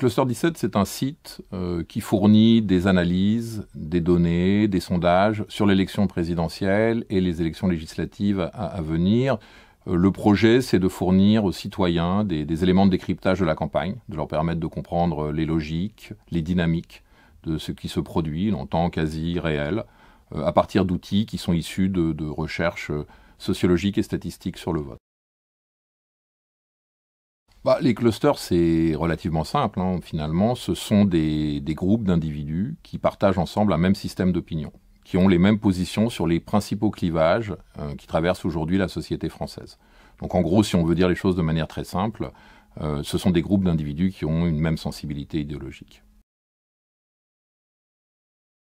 Cluster 17, c'est un site qui fournit des analyses, des données, des sondages sur l'élection présidentielle et les élections législatives à venir. Le projet, c'est de fournir aux citoyens des éléments de décryptage de la campagne, de leur permettre de comprendre les logiques, les dynamiques de ce qui se produit en temps quasi réel, à partir d'outils qui sont issus de recherches sociologiques et statistiques sur le vote. Les clusters, c'est relativement simple. Finalement, ce sont des groupes d'individus qui partagent ensemble un même système d'opinion, qui ont les mêmes positions sur les principaux clivages qui traversent aujourd'hui la société française. Donc en gros, si on veut dire les choses de manière très simple, ce sont des groupes d'individus qui ont une même sensibilité idéologique.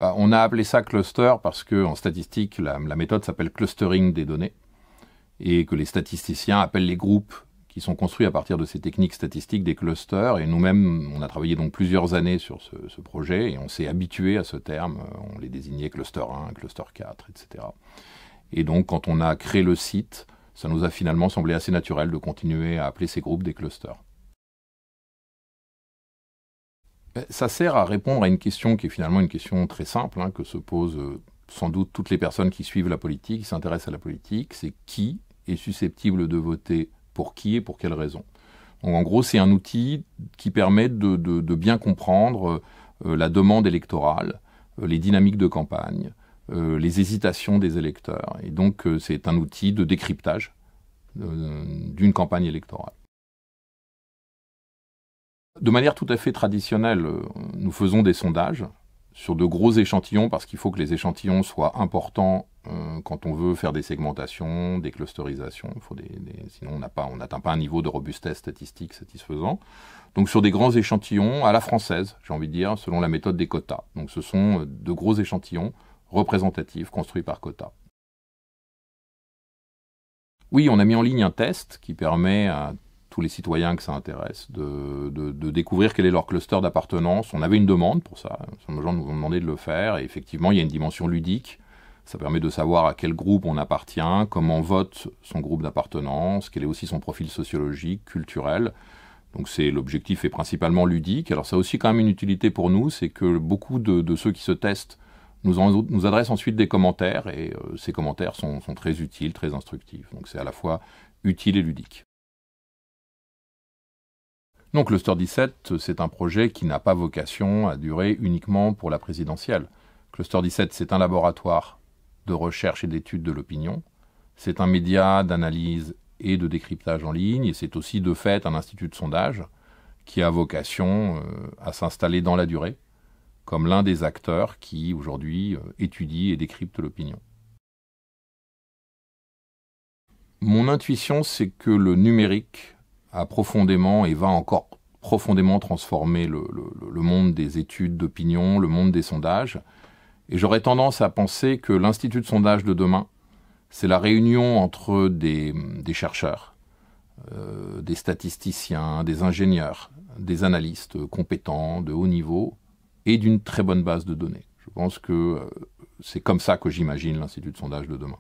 On a appelé ça cluster parce qu'en statistique, la méthode s'appelle clustering des données et que les statisticiens appellent les groupes qui sont construits à partir de ces techniques statistiques des clusters. Et nous-mêmes, on a travaillé donc plusieurs années sur ce projet et on s'est habitué à ce terme. On les désignait cluster 1, cluster 4, etc. Et donc, quand on a créé le site, ça nous a finalement semblé assez naturel de continuer à appeler ces groupes des clusters. Ça sert à répondre à une question qui est finalement une question très simple, que se posent sans doute toutes les personnes qui suivent la politique, qui s'intéressent à la politique. C'est qui est susceptible de voter pour qui et pour quelles raisons. Donc en gros, c'est un outil qui permet de bien comprendre la demande électorale, les dynamiques de campagne, les hésitations des électeurs. Et donc c'est un outil de décryptage d'une campagne électorale. De manière tout à fait traditionnelle, nous faisons des sondages sur de gros échantillons parce qu'il faut que les échantillons soient importants quand on veut faire des segmentations, des clusterisations. Sinon, on n'atteint pas un niveau de robustesse statistique satisfaisant. Donc sur des grands échantillons, à la française, j'ai envie de dire, selon la méthode des quotas. Donc ce sont de gros échantillons représentatifs construits par quotas. Oui, on a mis en ligne un test qui permet à tous les citoyens que ça intéresse de découvrir quel est leur cluster d'appartenance. On avait une demande pour ça, les gens nous ont demandé de le faire, et effectivement il y a une dimension ludique, ça permet de savoir à quel groupe on appartient, comment vote son groupe d'appartenance, quel est aussi son profil sociologique, culturel. Donc l'objectif est principalement ludique. Alors ça a aussi quand même une utilité pour nous, c'est que beaucoup de ceux qui se testent nous adressent ensuite des commentaires, et ces commentaires sont très utiles, très instructifs. Donc c'est à la fois utile et ludique. Donc Cluster 17, c'est un projet qui n'a pas vocation à durer uniquement pour la présidentielle. Cluster 17, c'est un laboratoire de recherche et d'études de l'opinion. C'est un média d'analyse et de décryptage en ligne, et c'est aussi de fait un institut de sondage qui a vocation à s'installer dans la durée, comme l'un des acteurs qui, aujourd'hui, étudie et décrypte l'opinion. Mon intuition, c'est que le numérique a profondément et va encore profondément transformer le monde des études d'opinion, le monde des sondages. Et j'aurais tendance à penser que l'institut de sondage de demain, c'est la réunion entre des chercheurs, des statisticiens, des ingénieurs, des analystes compétents, de haut niveau, et d'une très bonne base de données. Je pense que c'est comme ça que j'imagine l'institut de sondage de demain.